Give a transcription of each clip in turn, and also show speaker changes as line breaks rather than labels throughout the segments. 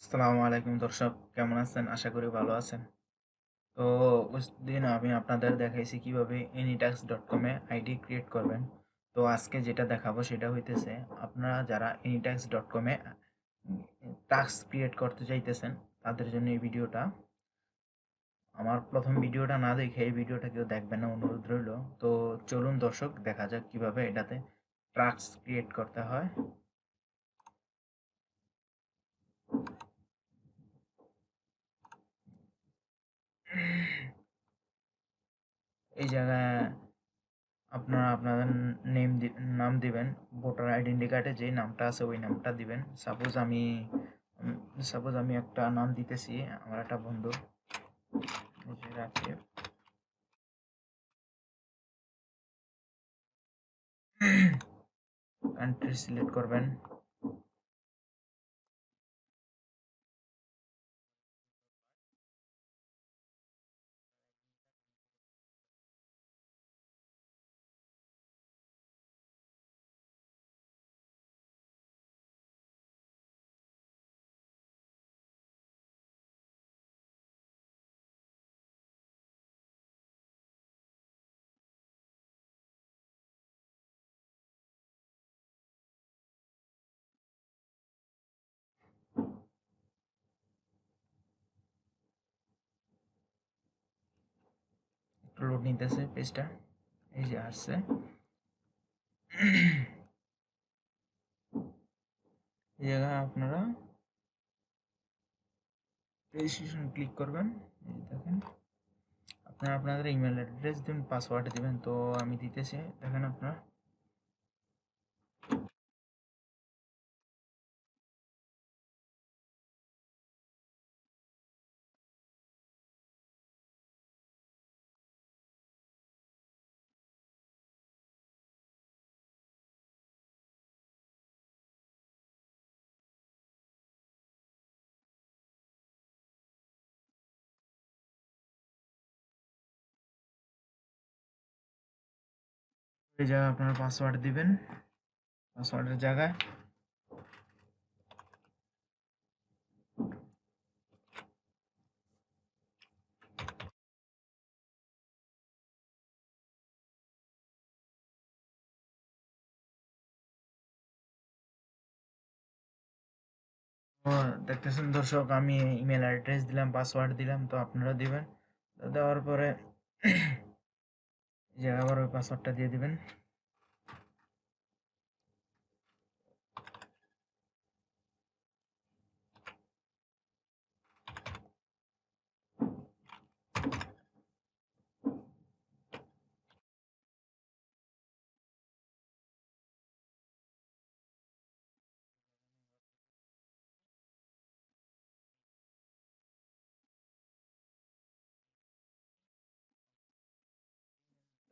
আসসালামু আলাইকুম দর্শক, কেমন আছেন? আশা করি ভালো আছেন। তো ওই দিন আমি আপনাদের দেখাইছি কিভাবে anytax.com এ আইডি ক্রিয়েট করবেন। তো আজকে যেটা দেখাবো সেটা হইতেছে আপনারা যারা anytax.com এ টাস্ক ক্রিয়েট করতে চাইতেছেন তাদের জন্য এই ভিডিওটা। আমার প্রথম ভিডিওটা না দেখে এই ভিডিওটা কেউ দেখবেন না, অনুরোধ রইল। তো চলুন দর্শক, দেখা যাক কিভাবে এটাতে টাস্ক ক্রিয়েট করতে হয়। এই জায়গায় আপনারা আপনাদের নাম দিবেন। ভোটার আইডেন্টি কার্ডে যে নামটা আছে ওই নামটা দিবেন। সাপোজ আমি একটা নাম দিতেছি, আমার একটা বন্ধু এই যে রাকিব। কান্ট্রি সিলেক্ট করবেন। একটু লোড নিতেছে পেজটা, এই যে আসছে। এই জায়গায় আপনারা রেজিস্ট্রেশন ক্লিক করবেন। এই যে দেখেন, আপনারা আপনাদের ইমেল অ্যাড্রেস দিন, পাসওয়ার্ড দিবেন। তো আমি দিতেছি, দেখেন আপনারা এই জায়গায় আপনারা পাসওয়ার্ড দিবেন। পাসওয়ার্ডের জায়গায় তো দেখতেছেন দর্শক, আমি ইমেল অ্যাড্রেস দিলাম, পাসওয়ার্ড দিলাম, তো আপনারা দিবেন। তো দেওয়ার পরে এই যে আবার ওই পাসওয়ার্ডটা দিয়ে দিবেন।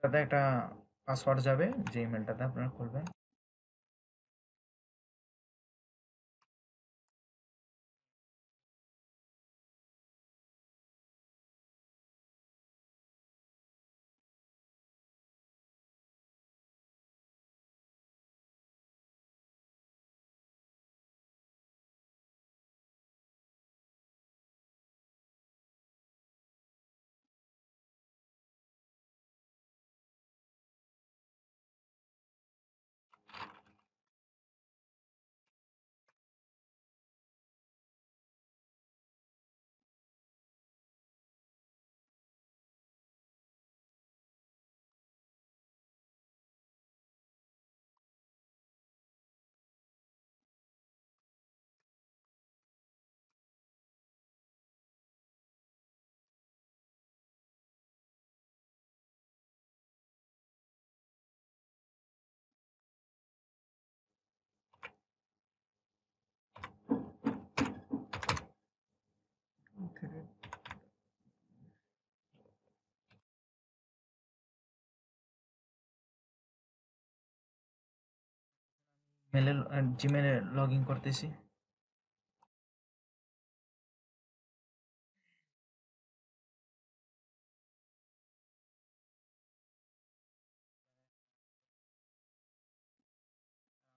তাতে একটা পাসওয়ার্ড যাবে, যে ইমেলটাতে আপনারা খুলবেন। মেলে জিমেলে লগ ইন করতেছি।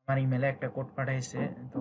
আমার ইমেলে একটা কোড পাঠাইছে, তো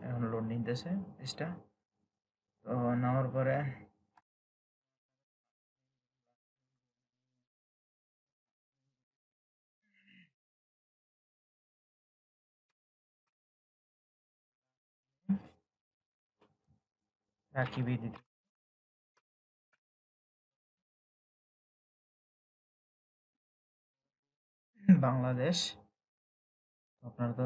এখন লোড নিতেছে পেজটা। তো নেওয়ার পরে রাকিবি দিতে বাংলাদেশ। আপনারা তো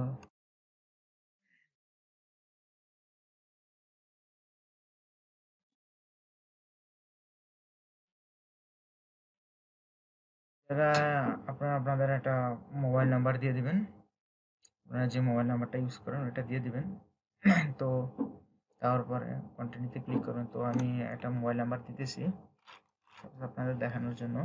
জায়গায় আপনারা আপনাদের একটা মোবাইল নাম্বার দিয়ে দিবেন। আপনারা যে মোবাইল নাম্বারটা ইউজ করেন ওটা দিয়ে দিবেন। তো তারপরে কন্টিনিউতে ক্লিক করবেন। তো আমি একটা মোবাইল নাম্বার দিতেছি আপনাদের দেখানোর জন্য।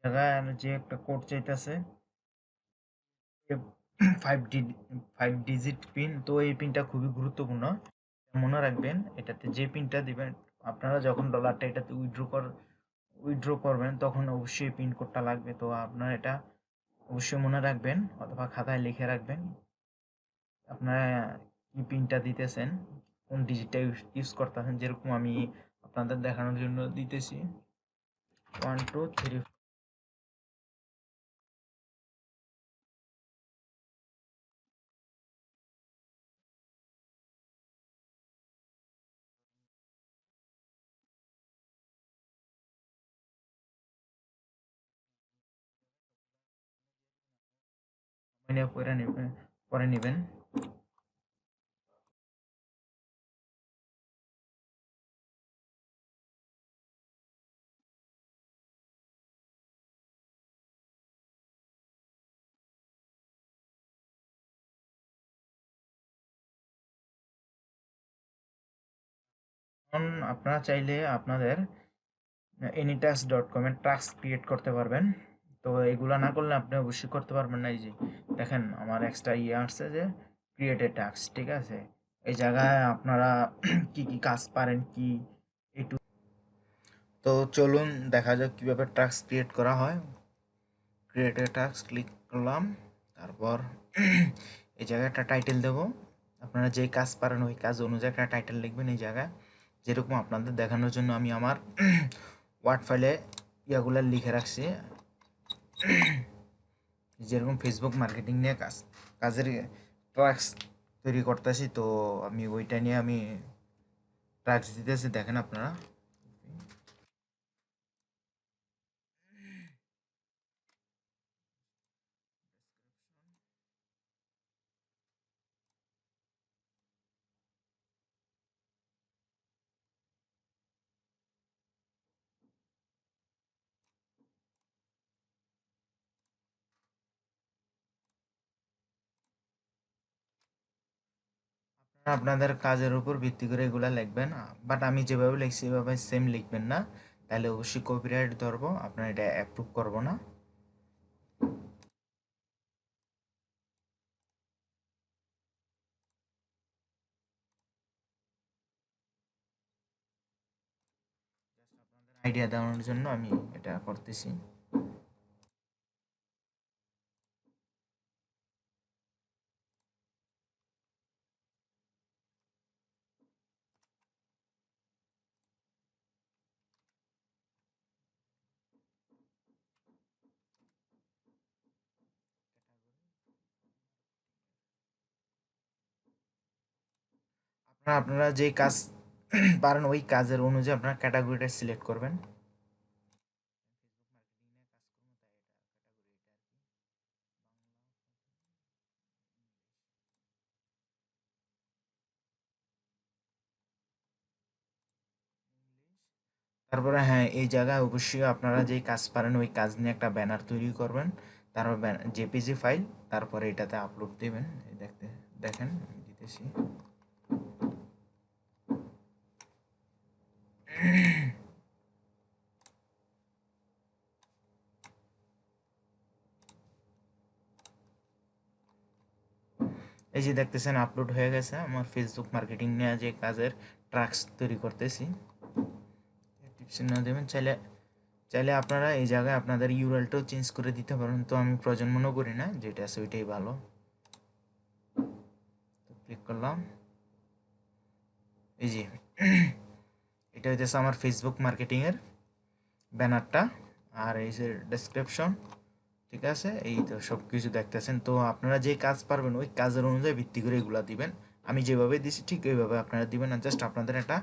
জায়গায় যে একটা কোড চাইতেছে 5 5 ডিজিট পিন। তো এই পিনটা খুবই গুরুত্বপূর্ণ, মনে রাখবেন। এটাতে যে পিনটা দিবেন আপনারা যখন ডলারটা এটাতে উইথড্র করবেন তখন অবশ্যই পিন কোডটা লাগবে। তো আপনারা এটা অবশ্যই মনে রাখবেন অথবা খাতায় লিখে রাখবেন আপনারা কি পিনটা দিতেছেন, কোন ডিজিটটা ইউজ করতেছেন। যেরকম আমি আপনাদের দেখানোর জন্য দিতেছি 1 2 3। পরে নেবেন। এখন আপনারা চাইলে আপনাদের anytask.com এর টাস্ক ক্রিয়েট করতে পারবেন। তো এগুলা না করলে আপনি অবশ্যই করতে পারবেন না। এই যে দেখেন আমার এক্সট্রা আসছে যে ক্রিয়েট এ টাস্ক, ঠিক আছে। এই জায়গায় আপনারা কি কি কাজ পারেন কি একটু। তো চলুন দেখা যাক কিভাবে টাস্ক ক্রিয়েট করা হয়। ক্রিয়েট এ টাস্ক ক্লিক করলাম। তারপর এই জায়গায় একটা টাইটেল দেবো। আপনারা যে কাজ পারেন ওই কাজ অনুযায়ী একটা টাইটেল লিখবেন এই জায়গায়। যেরকম আপনাদের দেখানোর জন্য আমি আমার ওয়ার্ড ফাইলে ইয়াগুলো লিখে রাখছি। যেরকম ফেসবুক মার্কেটিং নিয়ে কাজের ট্রাক্স তৈরি করতেছি। তো আমি ওইটা নিয়ে আমি ট্রাক্স দিতেছি, দেখেন আপনারা। আপনাদের কাজের উপর ভিত্তি করে এগুলা লিখবেন, বাট আমি যেভাবে লিখছি এভাবে সেম লিখবেন না, তাহলে অবশ্যই কপিরাইট ধরবো, আপনার এটা অ্যাপ্রুভ করবো না। আইডিয়া দেওয়ানোর জন্য আমি এটা করতেছি। আপনারা যে কাজ পারেন ওই কাজের অনুযায়ী আপনার ক্যাটাগরিটা সিলেক্ট করবেন। তারপরে হ্যাঁ, এই জায়গায় অবশ্যই আপনারা যেই কাজ পারেন ওই কাজ নিয়ে একটা ব্যানার তৈরি করবেন। তারপর জেপিজি ফাইল, তারপরে এটাতে আপলোড দেবেন। এই দেখতে দেখেন আমি দিতেছি। এই যে দেখতেছেন আপলোড হয়ে গেছে আমার ফেসবুক মার্কেটিং নিয়ে যে কাজের ট্রাক্স তৈরি করতেছি। টিপ চিহ্ন দেবেন। চাইলে চাইলে আপনারা এই জায়গায় আপনাদের ইউআরএলটাও চেঞ্জ করে দিতে পারেন, তো আমি প্রয়োজন মনে করি না, যেটা আছে ওইটাই ভালো। তো ক্লিক করলাম। এই যে এটা হইতেছে আমার ফেসবুক মার্কেটিংয়ের ব্যানারটা, আর এই যে ডেসক্রিপশন, ঠিক আছে। এই তো সব কিছু দেখতেছেন। তো আপনারা যে কাজ পারবেন ওই কাজের অনুযায়ী ভিত্তি করে এগুলা দিবেন। আমি যেভাবে দিছি ঠিক ওইভাবে আপনারা দিবেন, আর জাস্ট আপনাদের একটা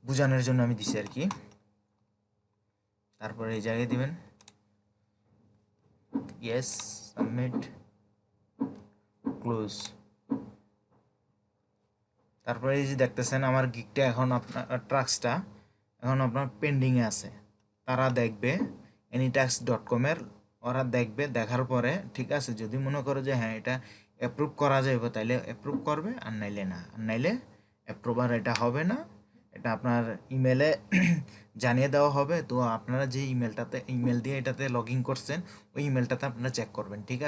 বোঝানোর জন্য আমি দিছি আর কি। তারপরে এই জায়গায় দিবেন ইয়েস, সাবমিট, ক্লোজ। তারপরে এই যে দেখতেছেন আমার গিগটা এখন আপনার ট্রাক্সটা এখন আপনার পেন্ডিংয়ে আছে। তারা দেখবে anytax.com-এর, ওরা দেখবে, দেখার পরে ঠিক আছে যদি মনে করো যে হ্যাঁ এটা অ্যাপ্রুভ করা যাবে তাইলে অ্যাপ্রুভ করবে, আর নাইলে না, আর নাইলে অ্যাপ্রুভার এটা হবে না। এটা আপনার ইমেলে জানিয়ে দেওয়া হবে। তো আপনারা যে ইমেল দিয়ে এটাতে লগ ইন করছেন ওই ইমেলটাতে আপনারা চেক করবেন, ঠিক আছে।